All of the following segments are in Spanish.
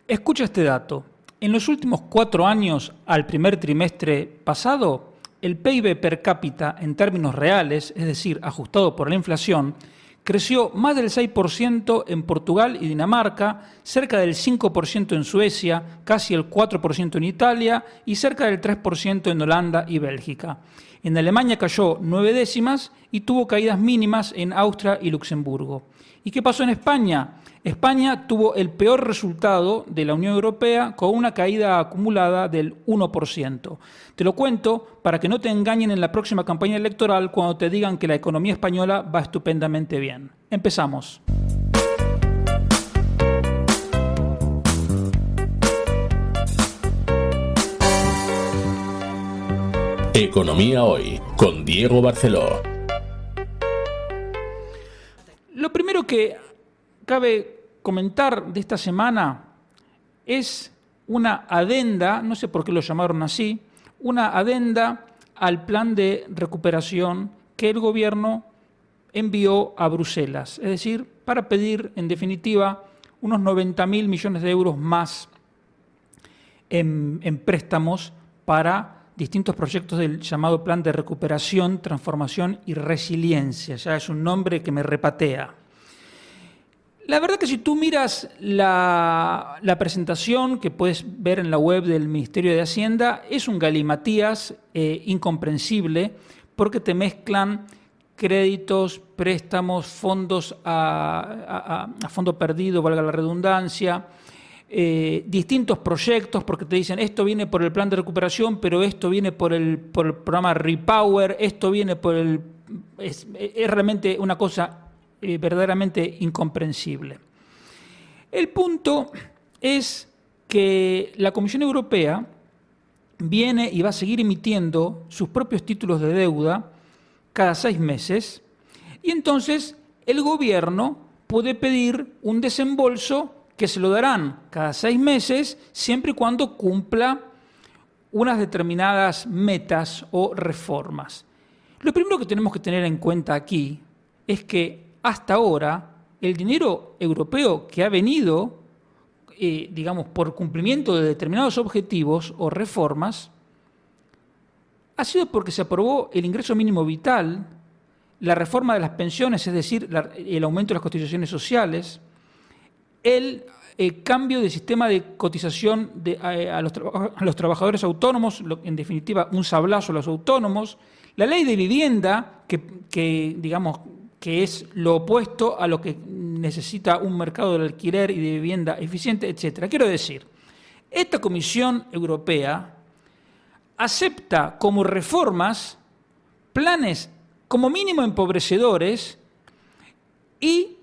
Escucha este dato. En los últimos 4 años, al primer trimestre pasado, el PIB per cápita en términos reales, es decir, ajustado por la inflación, creció más del 6% en Portugal y Dinamarca, cerca del 5% en Suecia, casi el 4% en Italia y cerca del 3% en Holanda y Bélgica. En Alemania cayó 9 décimas y tuvo caídas mínimas en Austria y Luxemburgo. ¿Y qué pasó en España? España tuvo el peor resultado de la Unión Europea con una caída acumulada del 1%. Te lo cuento para que no te engañen en la próxima campaña electoral cuando te digan que la economía española va estupendamente bien. Empezamos. Economía Hoy, con Diego Barceló. Lo primero que cabe comentar de esta semana es una adenda, no sé por qué lo llamaron así, una adenda al plan de recuperación que el gobierno envió a Bruselas, es decir, para pedir, en definitiva, unos 90.000 millones de euros más en préstamos para distintos proyectos del llamado Plan de Recuperación, Transformación y Resiliencia. Ya es un nombre que me repatea. La verdad que si tú miras la presentación que puedes ver en la web del Ministerio de Hacienda, es un galimatías incomprensible porque te mezclan créditos, préstamos, fondos a fondo perdido, valga la redundancia, distintos proyectos, porque te dicen esto viene por el plan de recuperación, pero esto viene por el programa Repower, esto viene por el... Es realmente una cosa verdaderamente incomprensible. El punto es que la Comisión Europea viene y va a seguir emitiendo sus propios títulos de deuda cada 6 meses y entonces el gobierno puede pedir un desembolso que se lo darán cada 6 meses siempre y cuando cumpla unas determinadas metas o reformas. Lo primero que tenemos que tener en cuenta aquí es que hasta ahora el dinero europeo que ha venido, por cumplimiento de determinados objetivos o reformas, ha sido porque se aprobó el ingreso mínimo vital, la reforma de las pensiones, es decir, el aumento de las cotizaciones sociales, el cambio del sistema de cotización a los trabajadores autónomos, en definitiva, un sablazo a los autónomos, la ley de vivienda, que es lo opuesto a lo que necesita un mercado del alquiler y de vivienda eficiente, etc. Quiero decir, esta Comisión Europea acepta como reformas planes como mínimo empobrecedores y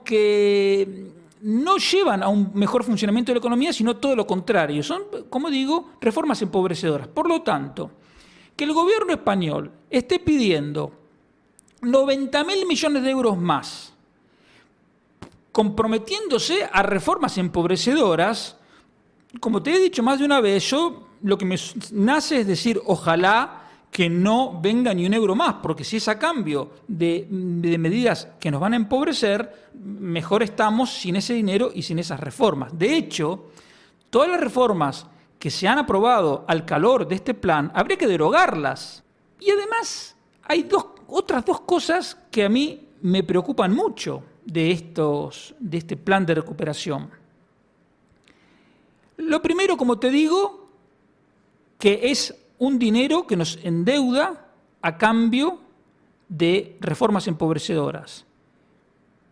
que no llevan a un mejor funcionamiento de la economía, sino todo lo contrario. Son, como digo, reformas empobrecedoras. Por lo tanto, que el gobierno español esté pidiendo 90.000 millones de euros más, comprometiéndose a reformas empobrecedoras, como te he dicho más de una vez, yo lo que me nace es decir, ojalá que no venga ni un euro más, porque si es a cambio de medidas que nos van a empobrecer, mejor estamos sin ese dinero y sin esas reformas. De hecho, todas las reformas que se han aprobado al calor de este plan, habría que derogarlas. Y además, hay otras dos cosas que a mí me preocupan mucho de este plan de recuperación. Lo primero, como te digo, que es un dinero que nos endeuda a cambio de reformas empobrecedoras.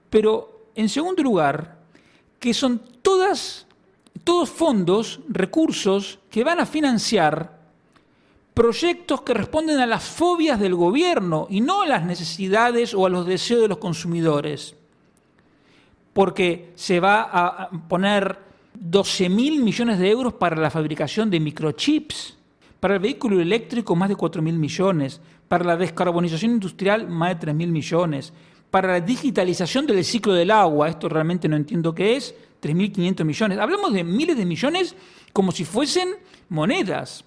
Pero, en segundo lugar, que son todos fondos, recursos que van a financiar proyectos que responden a las fobias del gobierno y no a las necesidades o a los deseos de los consumidores. Porque se va a poner 12.000 millones de euros para la fabricación de microchips, para el vehículo eléctrico más de 4.000 millones, para la descarbonización industrial más de 3.000 millones, para la digitalización del ciclo del agua, esto realmente no entiendo qué es, 3.500 millones. Hablamos de miles de millones como si fuesen monedas.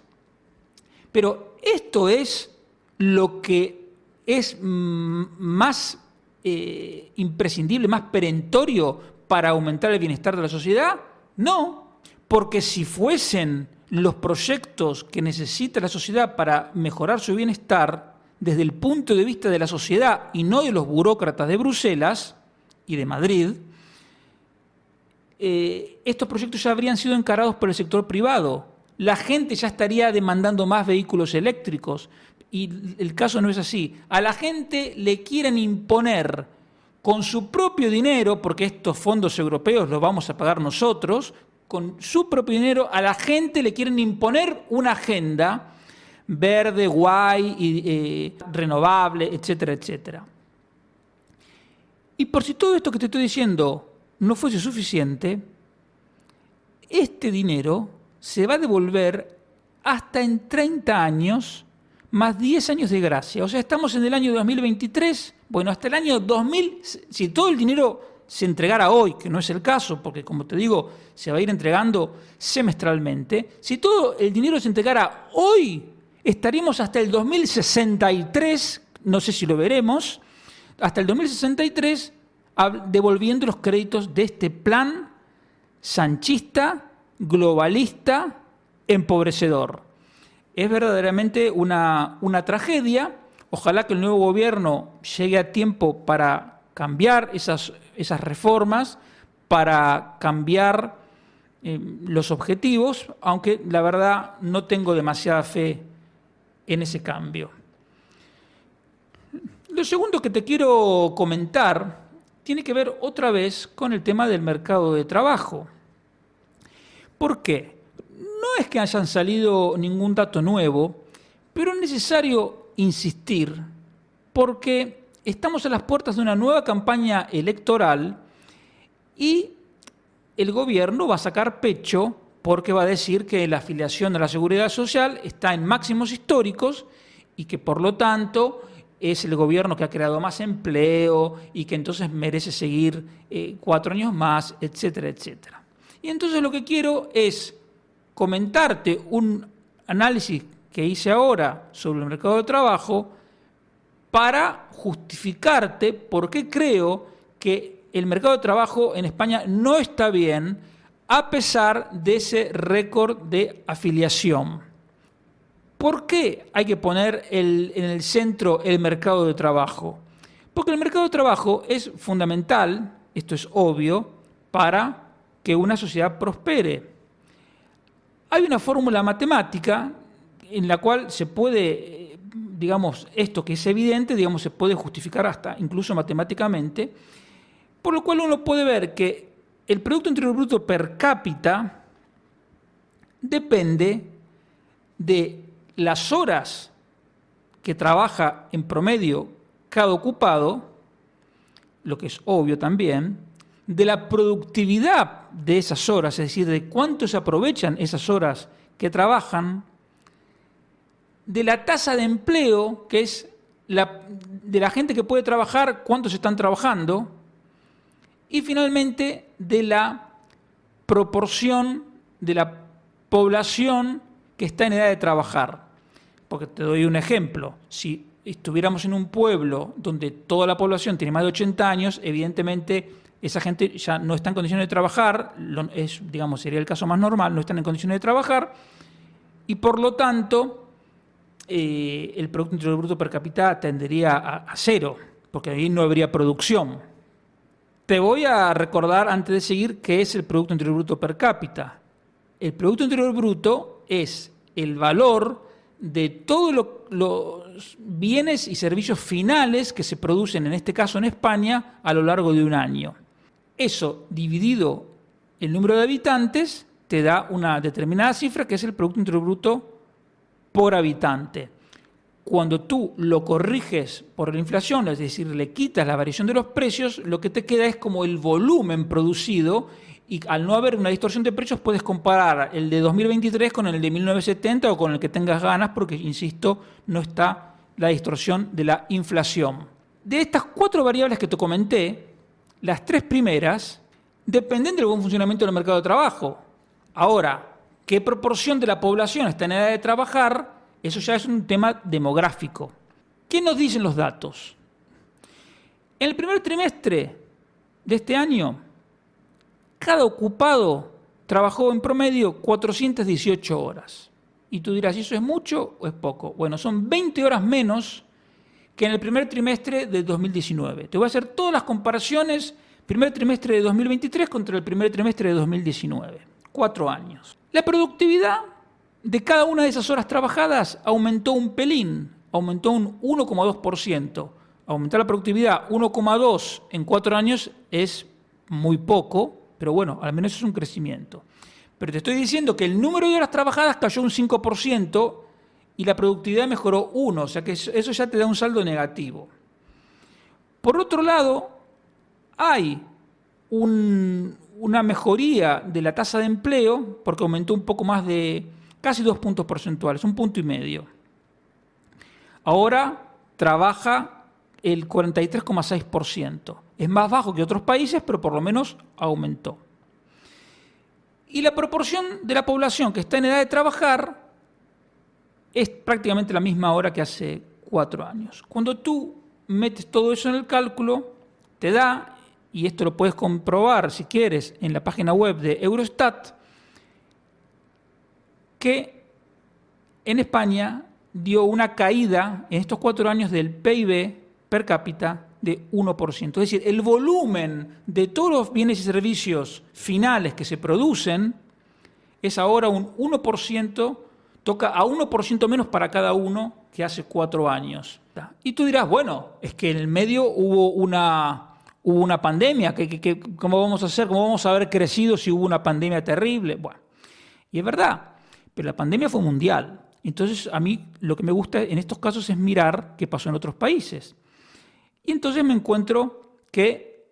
Pero esto es lo que es más imprescindible, más perentorio para aumentar el bienestar de la sociedad? No, porque si fuesen los proyectos que necesita la sociedad para mejorar su bienestar desde el punto de vista de la sociedad y no de los burócratas de Bruselas y de Madrid, estos proyectos ya habrían sido encarados por el sector privado. La gente ya estaría demandando más vehículos eléctricos y el caso no es así. A la gente le quieren imponer con su propio dinero, porque estos fondos europeos los vamos a pagar nosotros, con su propio dinero a la gente le quieren imponer una agenda verde, guay, y, renovable, etcétera, etcétera. Y por si todo esto que te estoy diciendo no fuese suficiente, este dinero se va a devolver hasta en 30 años más 10 años de gracia. O sea, estamos en el año 2023, bueno, hasta el año 2000, si todo el dinero se entregara hoy, que no es el caso, porque como te digo, se va a ir entregando semestralmente, si todo el dinero se entregara hoy, estaríamos hasta el 2063, no sé si lo veremos, hasta el 2063 devolviendo los créditos de este plan sanchista, globalista, empobrecedor. Es verdaderamente una tragedia. Ojalá que el nuevo gobierno llegue a tiempo para cambiar esas reformas, para cambiar los objetivos, aunque la verdad no tengo demasiada fe en ese cambio. Lo segundo que te quiero comentar tiene que ver otra vez con el tema del mercado de trabajo. ¿Por qué? No es que hayan salido ningún dato nuevo, pero es necesario insistir porque estamos a las puertas de una nueva campaña electoral y el gobierno va a sacar pecho porque va a decir que la afiliación a la Seguridad Social está en máximos históricos y que por lo tanto es el gobierno que ha creado más empleo y que entonces merece seguir 4 años más, etcétera, etcétera. Y entonces lo que quiero es comentarte un análisis que hice ahora sobre el mercado de trabajo para justificarte por qué creo que el mercado de trabajo en España no está bien a pesar de ese récord de afiliación. ¿Por qué hay que poner en el centro el mercado de trabajo? Porque el mercado de trabajo es fundamental, esto es obvio, para que una sociedad prospere. Hay una fórmula matemática en la cual se puede, digamos, esto que es evidente, digamos, se puede justificar hasta incluso matemáticamente, por lo cual uno puede ver que el Producto Interior Bruto per cápita depende de las horas que trabaja en promedio cada ocupado, lo que es obvio también, de la productividad de esas horas, es decir, de cuánto se aprovechan esas horas que trabajan, de la tasa de empleo, que es de la gente que puede trabajar, cuántos están trabajando, y finalmente de la proporción de la población que está en edad de trabajar. Porque te doy un ejemplo, si estuviéramos en un pueblo donde toda la población tiene más de 80 años, evidentemente esa gente ya no está en condiciones de trabajar, digamos, sería el caso más normal, no están en condiciones de trabajar, y por lo tanto el Producto Interior Bruto per cápita tendería a cero, porque ahí no habría producción. Te voy a recordar, antes de seguir, qué es el Producto Interior Bruto per cápita. El Producto Interior Bruto es el valor de todos los bienes y servicios finales que se producen, en este caso en España, a lo largo de un año. Eso, dividido el número de habitantes, te da una determinada cifra que es el Producto Interior Bruto por habitante. Cuando tú lo corriges por la inflación, es decir, le quitas la variación de los precios, lo que te queda es como el volumen producido y al no haber una distorsión de precios puedes comparar el de 2023 con el de 1970 o con el que tengas ganas porque, insisto, no está la distorsión de la inflación. De estas 4 variables que te comenté, las 3 primeras dependen del buen funcionamiento del mercado de trabajo. Ahora, ¿qué proporción de la población está en edad de trabajar? Eso ya es un tema demográfico. ¿Qué nos dicen los datos? En el primer trimestre de este año, cada ocupado trabajó en promedio 418 horas. Y tú dirás, ¿y eso es mucho o es poco? Bueno, son 20 horas menos que en el primer trimestre de 2019. Te voy a hacer todas las comparaciones, primer trimestre de 2023 contra el primer trimestre de 2019. 4 años. La productividad de cada una de esas horas trabajadas aumentó un pelín, aumentó un 1,2%. Aumentar la productividad 1,2 en 4 años es muy poco, pero bueno, al menos es un crecimiento. Pero te estoy diciendo que el número de horas trabajadas cayó un 5% y la productividad mejoró 1, o sea que eso ya te da un saldo negativo. Por otro lado, hay una mejoría de la tasa de empleo porque aumentó un poco más de casi 2 puntos porcentuales, 1,5 puntos. Ahora trabaja el 43,6%. Es más bajo que otros países, pero por lo menos aumentó. Y la proporción de la población que está en edad de trabajar es prácticamente la misma ahora que hace 4 años. Cuando tú metes todo eso en el cálculo, te da, y esto lo puedes comprobar si quieres en la página web de Eurostat, que en España dio una caída en estos 4 años del PIB per cápita de 1%. Es decir, el volumen de todos los bienes y servicios finales que se producen es ahora un 1%, toca a 1% menos para cada uno que hace 4 años. Y tú dirás, bueno, es que en el medio hubo una pandemia, ¿cómo vamos a hacer? ¿Cómo vamos a haber crecido si hubo una pandemia terrible? Bueno, y es verdad, pero la pandemia fue mundial. Entonces, a mí lo que me gusta en estos casos es mirar qué pasó en otros países. Y entonces me encuentro que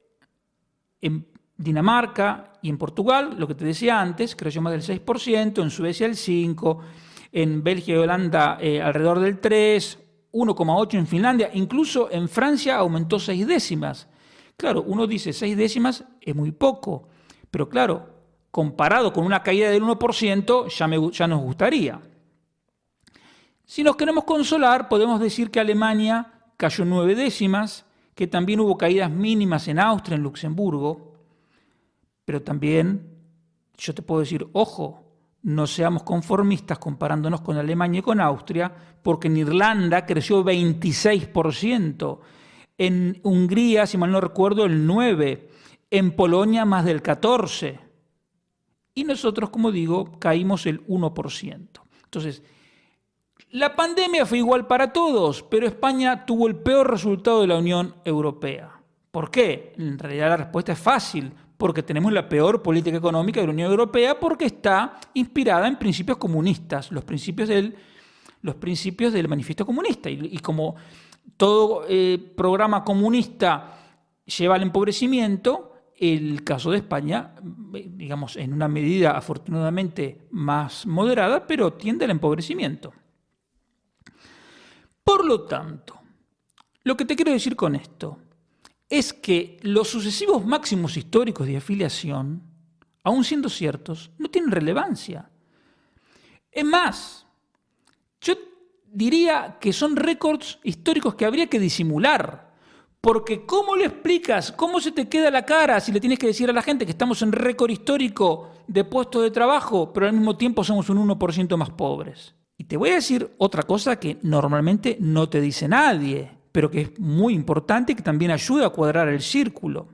en Dinamarca y en Portugal, lo que te decía antes, creció más del 6%, en Suecia el 5%, en Bélgica y Holanda alrededor del 3%, 1,8% en Finlandia, incluso en Francia aumentó 6 décimas. Claro, uno dice 6 décimas es muy poco, pero claro, comparado con una caída del 1%, ya nos gustaría. Si nos queremos consolar, podemos decir que Alemania cayó 9 décimas, que también hubo caídas mínimas en Austria, en Luxemburgo, pero también yo te puedo decir, ojo, no seamos conformistas comparándonos con Alemania y con Austria, porque en Irlanda creció 26%, en Hungría, si mal no recuerdo, el 9%, en Polonia más del 14%, y nosotros, como digo, caímos el 1%. Entonces, la pandemia fue igual para todos, pero España tuvo el peor resultado de la Unión Europea. ¿Por qué? En realidad la respuesta es fácil, porque tenemos la peor política económica de la Unión Europea porque está inspirada en principios comunistas, los principios del manifiesto comunista. Y como todo programa comunista lleva al empobrecimiento, el caso de España, digamos, en una medida afortunadamente más moderada, pero tiende al empobrecimiento. Por lo tanto, lo que te quiero decir con esto es que los sucesivos máximos históricos de afiliación, aun siendo ciertos, no tienen relevancia. Es más, yo diría que son récords históricos que habría que disimular, porque ¿cómo le explicas, cómo se te queda la cara si le tienes que decir a la gente que estamos en récord histórico de puestos de trabajo, pero al mismo tiempo somos un 1% más pobres? Y te voy a decir otra cosa que normalmente no te dice nadie, pero que es muy importante y que también ayuda a cuadrar el círculo.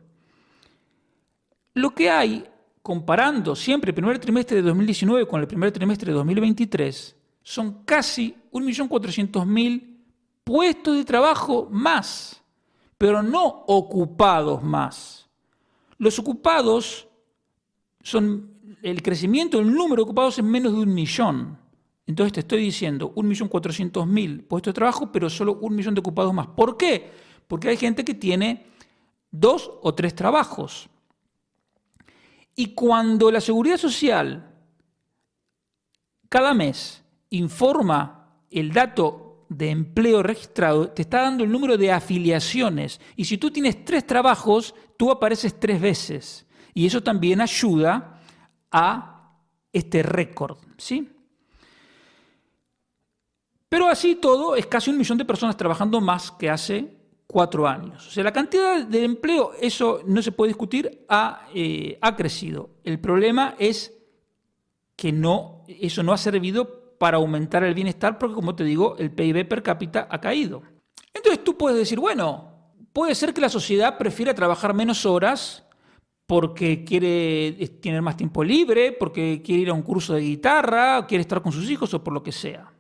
Lo que hay, comparando siempre el primer trimestre de 2019 con el primer trimestre de 2023, son casi 1.400.000 puestos de trabajo más, pero no ocupados más. Los ocupados son, el crecimiento del número de ocupados es menos de 1 millón. Entonces te estoy diciendo 1.400.000 puestos de trabajo, pero solo 1 millón de ocupados más. ¿Por qué? Porque hay gente que tiene 2 o 3 trabajos. Y cuando la Seguridad Social cada mes informa el dato de empleo registrado, te está dando el número de afiliaciones. Y si tú tienes 3 trabajos, tú apareces 3 veces. Y eso también ayuda a este récord, ¿sí? Pero así todo, es casi 1 millón de personas trabajando más que hace 4 años. O sea, la cantidad de empleo, eso no se puede discutir, ha crecido. El problema es que eso no ha servido para aumentar el bienestar porque, como te digo, el PIB per cápita ha caído. Entonces tú puedes decir, bueno, puede ser que la sociedad prefiera trabajar menos horas porque quiere tener más tiempo libre, porque quiere ir a un curso de guitarra, quiere estar con sus hijos o por lo que sea.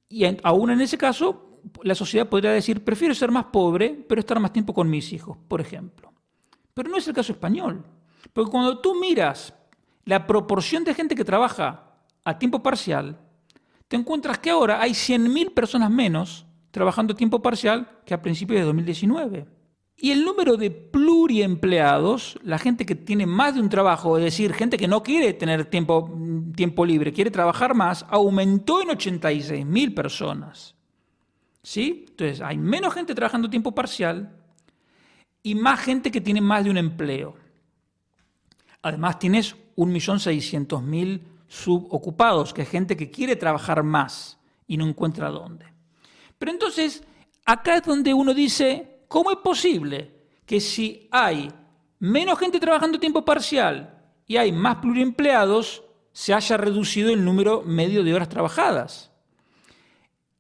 Y aún en ese caso, la sociedad podría decir, prefiero ser más pobre, pero estar más tiempo con mis hijos, por ejemplo. Pero no es el caso español. Porque cuando tú miras la proporción de gente que trabaja a tiempo parcial, te encuentras que ahora hay 100.000 personas menos trabajando a tiempo parcial que a principios de 2019. Y el número de pluriempleados, la gente que tiene más de un trabajo, es decir, gente que no quiere tener tiempo libre, quiere trabajar más, aumentó en 86.000 personas. ¿Sí? Entonces, hay menos gente trabajando a tiempo parcial y más gente que tiene más de un empleo. Además, tienes 1.600.000 subocupados, que es gente que quiere trabajar más y no encuentra dónde. Pero entonces, acá es donde uno dice, ¿cómo es posible que si hay menos gente trabajando a tiempo parcial y hay más pluriempleados, se haya reducido el número medio de horas trabajadas?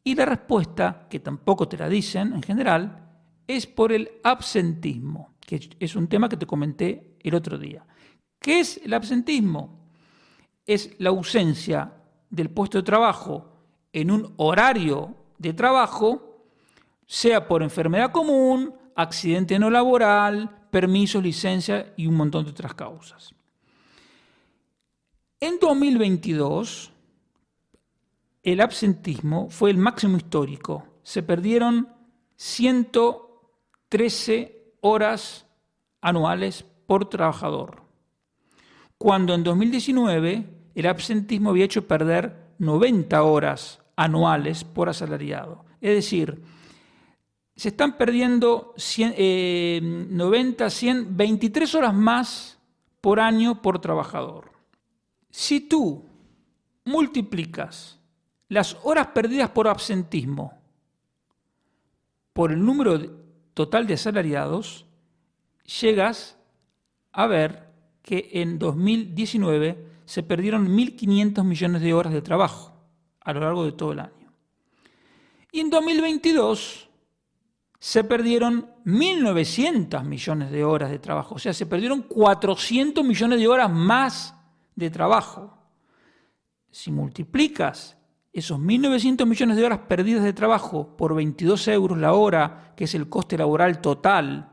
Y la respuesta, que tampoco te la dicen en general, es por el absentismo, que es un tema que te comenté el otro día. ¿Qué es el absentismo? Es la ausencia del puesto de trabajo en un horario de trabajo, sea por enfermedad común, accidente no laboral, permisos, licencia y un montón de otras causas. En 2022, el absentismo fue el máximo histórico. Se perdieron 113 horas anuales por trabajador, cuando en 2019 el absentismo había hecho perder 90 horas anuales por asalariado. Es decir, se están perdiendo 90, 100, 23 horas más por año por trabajador. Si tú multiplicas las horas perdidas por absentismo por el número total de asalariados, llegas a ver que en 2019 se perdieron 1.500 millones de horas de trabajo a lo largo de todo el año. Y en 2022 se perdieron 1.900 millones de horas de trabajo. O sea, se perdieron 400 millones de horas más de trabajo. Si multiplicas esos 1.900 millones de horas perdidas de trabajo por 22 euros la hora, que es el coste laboral total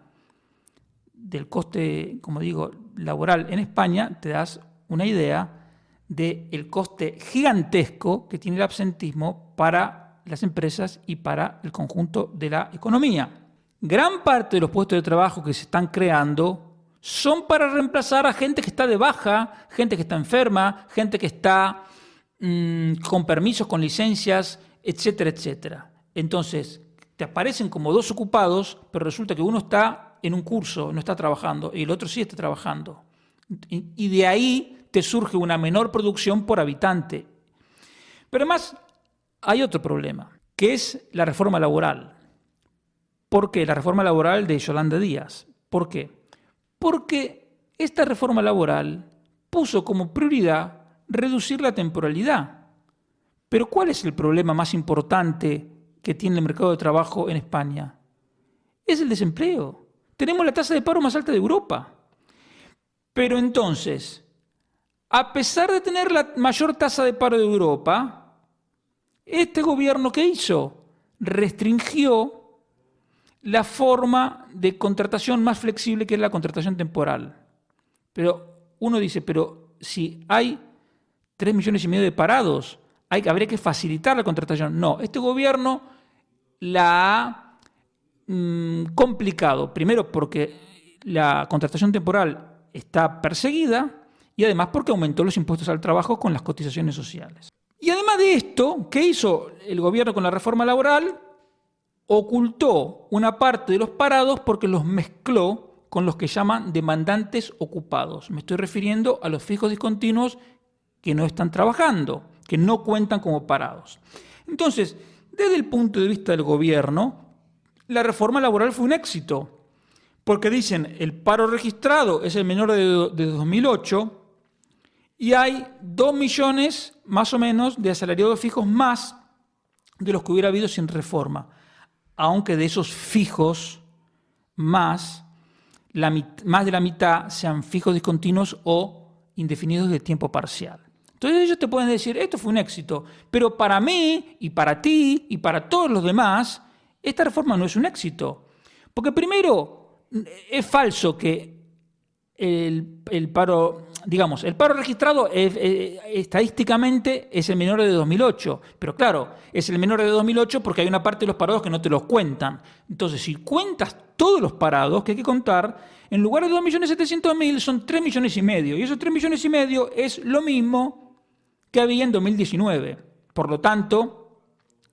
del coste, como digo, laboral en España, te das una idea del coste gigantesco que tiene el absentismo para las empresas y para el conjunto de la economía. Gran parte de los puestos de trabajo que se están creando son para reemplazar a gente que está de baja, gente que está enferma, gente que está con permisos, con licencias, etcétera, etcétera. Entonces, te aparecen como dos ocupados, pero resulta que uno está en un curso, no está trabajando, y el otro sí está trabajando. Y de ahí te surge una menor producción por habitante. Pero además hay otro problema, que es la reforma laboral. ¿Por qué? La reforma laboral de Yolanda Díaz. ¿Por qué? Porque esta reforma laboral puso como prioridad reducir la temporalidad. Pero ¿cuál es el problema más importante que tiene el mercado de trabajo en España? Es el desempleo. Tenemos la tasa de paro más alta de Europa. Pero entonces, a pesar de tener la mayor tasa de paro de Europa, este gobierno, ¿qué hizo? Restringió la forma de contratación más flexible, que es la contratación temporal. Pero uno dice, pero si hay 3,5 millones de parados, habría que facilitar la contratación. No, este gobierno la ha complicado. Primero porque la contratación temporal está perseguida y además porque aumentó los impuestos al trabajo con las cotizaciones sociales. Y además de esto, ¿qué hizo el gobierno con la reforma laboral? Ocultó una parte de los parados porque los mezcló con los que llaman demandantes ocupados. Me estoy refiriendo a los fijos discontinuos que no están trabajando, que no cuentan como parados. Entonces, desde el punto de vista del gobierno, la reforma laboral fue un éxito, porque dicen el paro registrado es el menor de 2008 y hay 2 millones más o menos de asalariados fijos más de los que hubiera habido sin reforma, aunque de esos fijos más de la mitad sean fijos discontinuos o indefinidos de tiempo parcial. Entonces ellos te pueden decir, esto fue un éxito, pero para mí y para ti y para todos los demás, esta reforma no es un éxito. Porque primero, es falso que el paro registrado estadísticamente es el menor de 2008, pero claro, es el menor de 2008 porque hay una parte de los parados que no te los cuentan. Entonces, si cuentas todos los parados que hay que contar, en lugar de 2.700.000 son 3,5 millones, y esos 3,5 millones es lo mismo que había en 2019. Por lo tanto,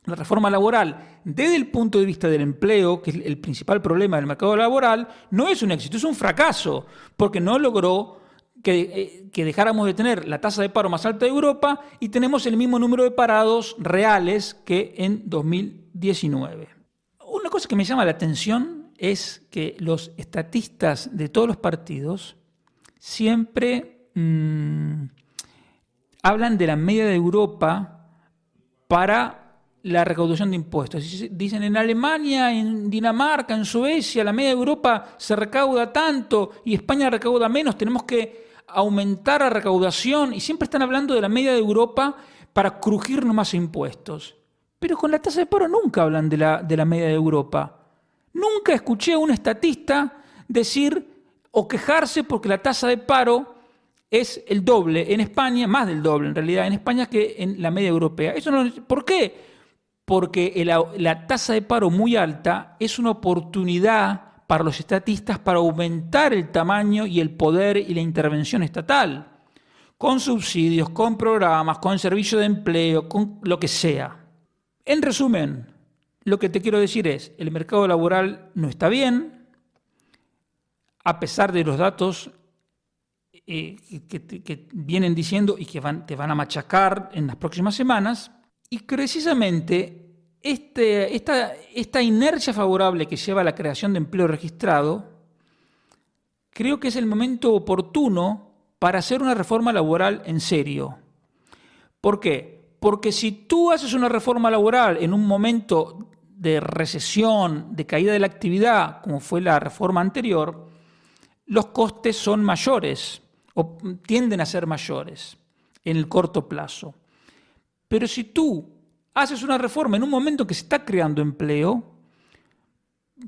la reforma laboral, desde el punto de vista del empleo, que es el principal problema del mercado laboral, no es un éxito, es un fracaso, porque no logró que dejáramos de tener la tasa de paro más alta de Europa y tenemos el mismo número de parados reales que en 2019. Una cosa que me llama la atención es que los estatistas de todos los partidos siempre hablan de la media de Europa para la recaudación de impuestos. Dicen en Alemania, en Dinamarca, en Suecia, la media de Europa se recauda tanto y España recauda menos, tenemos que aumentar la recaudación y siempre están hablando de la media de Europa para crujirnos más impuestos. Pero con la tasa de paro nunca hablan de la media de Europa. Nunca escuché a un estatista decir o quejarse porque la tasa de paro es el doble en España, más del doble en realidad en España que en la media europea. Eso no, ¿por qué? Porque la tasa de paro muy alta es una oportunidad para los estatistas para aumentar el tamaño y el poder y la intervención estatal, con subsidios, con programas, con servicio de empleo, con lo que sea. En resumen, lo que te quiero decir es, el mercado laboral no está bien, a pesar de los datos que vienen diciendo y que te van a machacar en las próximas semanas. Y precisamente esta inercia favorable que lleva a la creación de empleo registrado, creo que es el momento oportuno para hacer una reforma laboral en serio. ¿Por qué? Porque si tú haces una reforma laboral en un momento de recesión, de caída de la actividad, como fue la reforma anterior, los costes son mayores o tienden a ser mayores en el corto plazo. Pero si tú haces una reforma en un momento que se está creando empleo,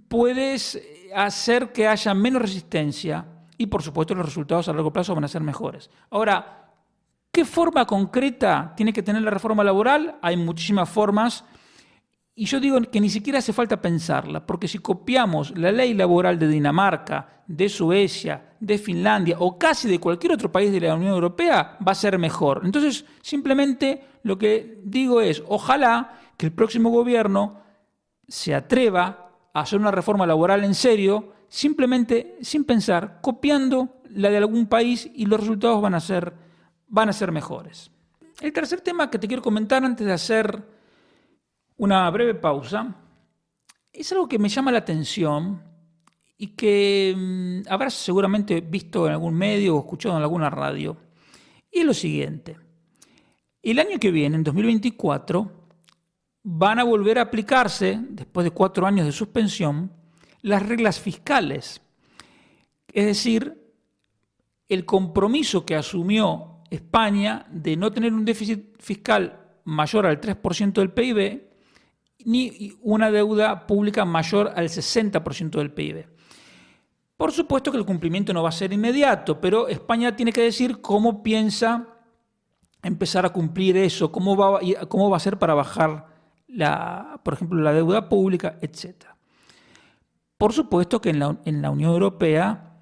puedes hacer que haya menos resistencia y, por supuesto, los resultados a largo plazo van a ser mejores. Ahora, ¿qué forma concreta tiene que tener la reforma laboral? Hay muchísimas formas y yo digo que ni siquiera hace falta pensarla, porque si copiamos la ley laboral de Dinamarca, de Suecia, de Finlandia o casi de cualquier otro país de la Unión Europea, va a ser mejor. Entonces, simplemente lo que digo es, ojalá que el próximo gobierno se atreva a hacer una reforma laboral en serio, simplemente sin pensar, copiando la de algún país y los resultados van a ser mejores. El tercer tema que te quiero comentar antes de hacer una breve pausa es algo que me llama la atención y que habrás seguramente visto en algún medio o escuchado en alguna radio. Y es lo siguiente. El año que viene, en 2024, van a volver a aplicarse, después de 4 años de suspensión, las reglas fiscales. Es decir, el compromiso que asumió España de no tener un déficit fiscal mayor al 3% del PIB, ni una deuda pública mayor al 60% del PIB. Por supuesto que el cumplimiento no va a ser inmediato, pero España tiene que decir cómo piensa empezar a cumplir eso, cómo va a ser para bajar, por ejemplo, la deuda pública, etc. Por supuesto que en la Unión Europea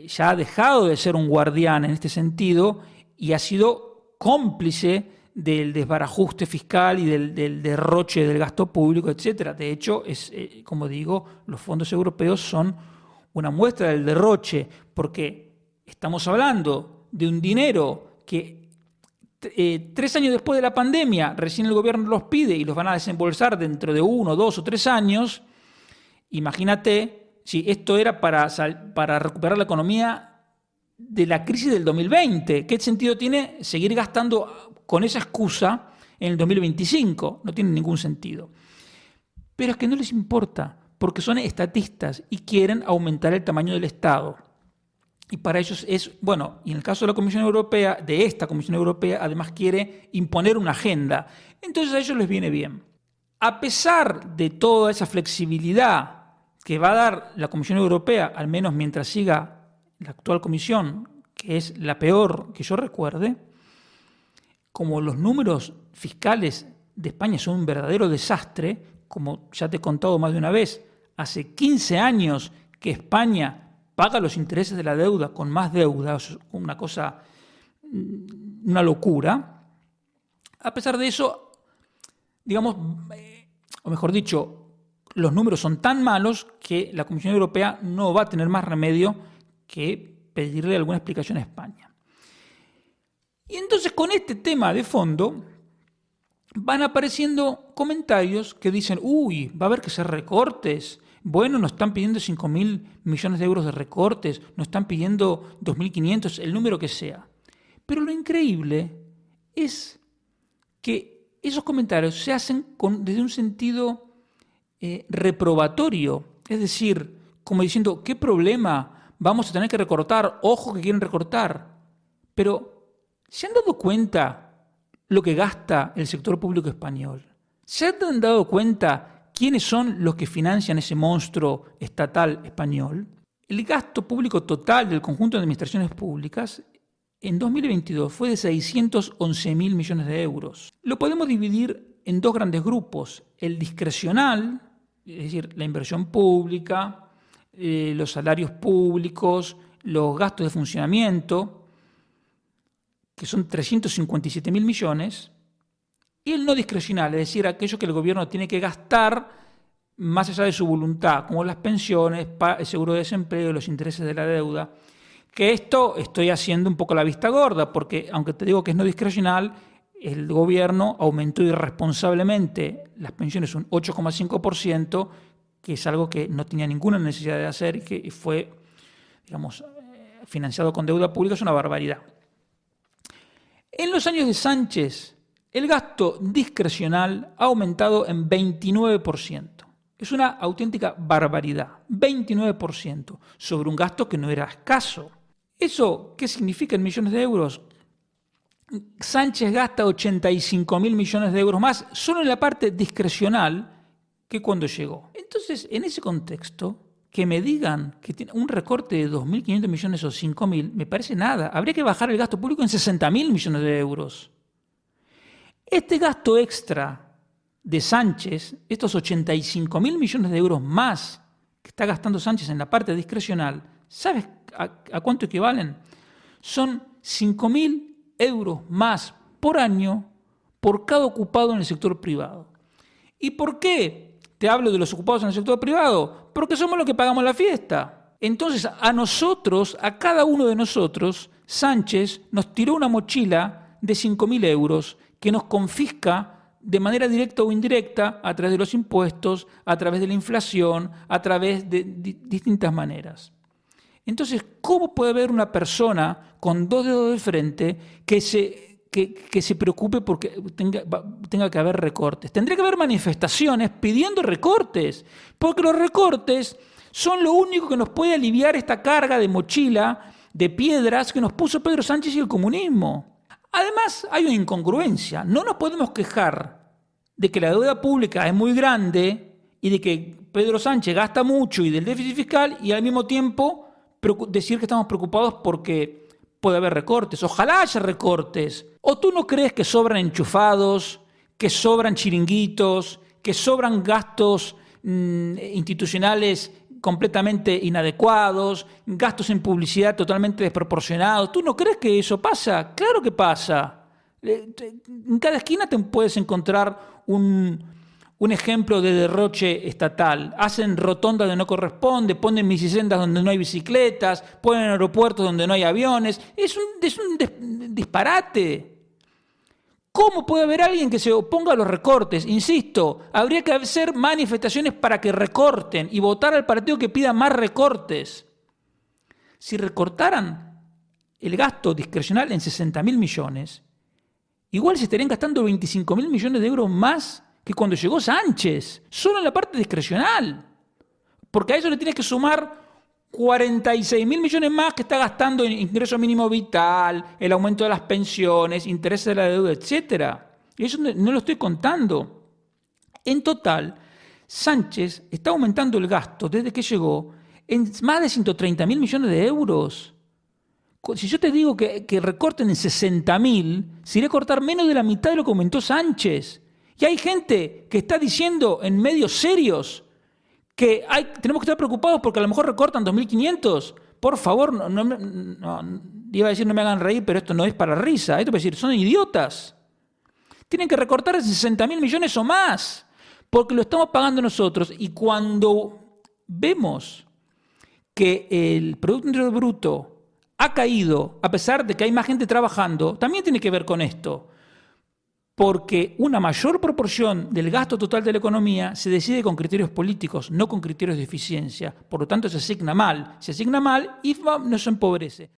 ya ha dejado de ser un guardián en este sentido y ha sido cómplice del desbarajuste fiscal y del derroche del gasto público, etc. De hecho, como digo, los fondos europeos son una muestra del derroche, porque estamos hablando de un dinero que 3 años después de la pandemia, recién el gobierno los pide y los van a desembolsar dentro de 1, 2 o 3 años, Imagínate si esto era para recuperar la economía de la crisis del 2020. ¿Qué sentido tiene seguir gastando con esa excusa en el 2025? No tiene ningún sentido. Pero es que no les importa, porque son estatistas y quieren aumentar el tamaño del Estado. Y para ellos y en el caso de la Comisión Europea, de esta Comisión Europea, además quiere imponer una agenda. Entonces a ellos les viene bien. A pesar de toda esa flexibilidad que va a dar la Comisión Europea, al menos mientras siga la actual Comisión, que es la peor que yo recuerde, como los números fiscales de España son un verdadero desastre, como ya te he contado más de una vez, hace 15 años que España paga los intereses de la deuda con más deuda, es una cosa, una locura. A pesar de eso, digamos, o mejor dicho, los números son tan malos que la Comisión Europea no va a tener más remedio que pedirle alguna explicación a España. Y entonces con este tema de fondo van apareciendo comentarios que dicen, va a haber que hacer recortes. Bueno, nos están pidiendo 5.000 millones de euros de recortes, nos están pidiendo 2.500, el número que sea. Pero lo increíble es que esos comentarios se hacen desde un sentido reprobatorio, es decir, como diciendo, ¿qué problema? Vamos a tener que recortar, ojo que quieren recortar. Pero, ¿se han dado cuenta lo que gasta el sector público español? ¿Se han dado cuenta quiénes son los que financian ese monstruo estatal español? El gasto público total del conjunto de administraciones públicas en 2022 fue de 611.000 millones de euros. Lo podemos dividir en dos grandes grupos, el discrecional, es decir, la inversión pública, los salarios públicos, los gastos de funcionamiento, que son 357.000 millones, y el no discrecional, es decir, aquello que el gobierno tiene que gastar más allá de su voluntad, como las pensiones, el seguro de desempleo, los intereses de la deuda. Que esto estoy haciendo un poco la vista gorda, porque aunque te digo que es no discrecional, el gobierno aumentó irresponsablemente las pensiones un 8,5%, que es algo que no tenía ninguna necesidad de hacer y que fue, digamos, financiado con deuda pública, es una barbaridad. En los años de Sánchez, el gasto discrecional ha aumentado en 29%. Es una auténtica barbaridad, 29%, sobre un gasto que no era escaso. ¿Eso qué significa en millones de euros? Sánchez gasta 85.000 millones de euros más solo en la parte discrecional que cuando llegó. Entonces, en ese contexto, que me digan que tiene un recorte de 2.500 millones o 5.000, me parece nada. Habría que bajar el gasto público en 60.000 millones de euros. Este gasto extra de Sánchez, estos 85.000 millones de euros más que está gastando Sánchez en la parte discrecional, ¿sabes a cuánto equivalen? Son 5.000 euros más por año por cada ocupado en el sector privado. ¿Y por qué te hablo de los ocupados en el sector privado? Porque somos los que pagamos la fiesta. Entonces, a nosotros, a cada uno de nosotros, Sánchez nos tiró una mochila de 5.000 euros que nos confisca de manera directa o indirecta a través de los impuestos, a través de la inflación, a través de distintas maneras. Entonces, ¿cómo puede haber una persona con dos dedos de frente que se preocupe porque tenga que haber recortes? Tendría que haber manifestaciones pidiendo recortes, porque los recortes son lo único que nos puede aliviar esta carga de mochila, de piedras que nos puso Pedro Sánchez y el comunismo. Además, hay una incongruencia. No nos podemos quejar de que la deuda pública es muy grande y de que Pedro Sánchez gasta mucho y del déficit fiscal y al mismo tiempo decir que estamos preocupados porque puede haber recortes. Ojalá haya recortes. ¿O tú no crees que sobran enchufados, que sobran chiringuitos, que sobran gastos institucionales completamente inadecuados, gastos en publicidad totalmente desproporcionados? ¿Tú no crees que eso pasa? Claro que pasa. En cada esquina te puedes encontrar un ejemplo de derroche estatal. Hacen rotondas donde no corresponde, ponen bicisendas donde no hay bicicletas, ponen aeropuertos donde no hay aviones. Es un disparate. ¿Cómo puede haber alguien que se oponga a los recortes? Insisto, habría que hacer manifestaciones para que recorten y votar al partido que pida más recortes. Si recortaran el gasto discrecional en 60.000 millones, igual se estarían gastando 25.000 millones de euros más que cuando llegó Sánchez, solo en la parte discrecional. Porque a eso le tienes que sumar 46.000 millones más que está gastando en ingreso mínimo vital, el aumento de las pensiones, intereses de la deuda, etc. Y eso no lo estoy contando. En total, Sánchez está aumentando el gasto desde que llegó en más de 130.000 millones de euros. Si yo te digo que recorten en 60.000, sería cortar menos de la mitad de lo que aumentó Sánchez. Y hay gente que está diciendo en medios serios que tenemos que estar preocupados porque a lo mejor recortan 2.500. Por favor, iba a decir no me hagan reír, pero esto no es para risa. Esto es decir, son idiotas. Tienen que recortar 60.000 millones o más, porque lo estamos pagando nosotros. Y cuando vemos que el Producto Interior Bruto ha caído, a pesar de que hay más gente trabajando, también tiene que ver con esto. Porque una mayor proporción del gasto total de la economía se decide con criterios políticos, no con criterios de eficiencia. Por lo tanto, se asigna mal y nos empobrece.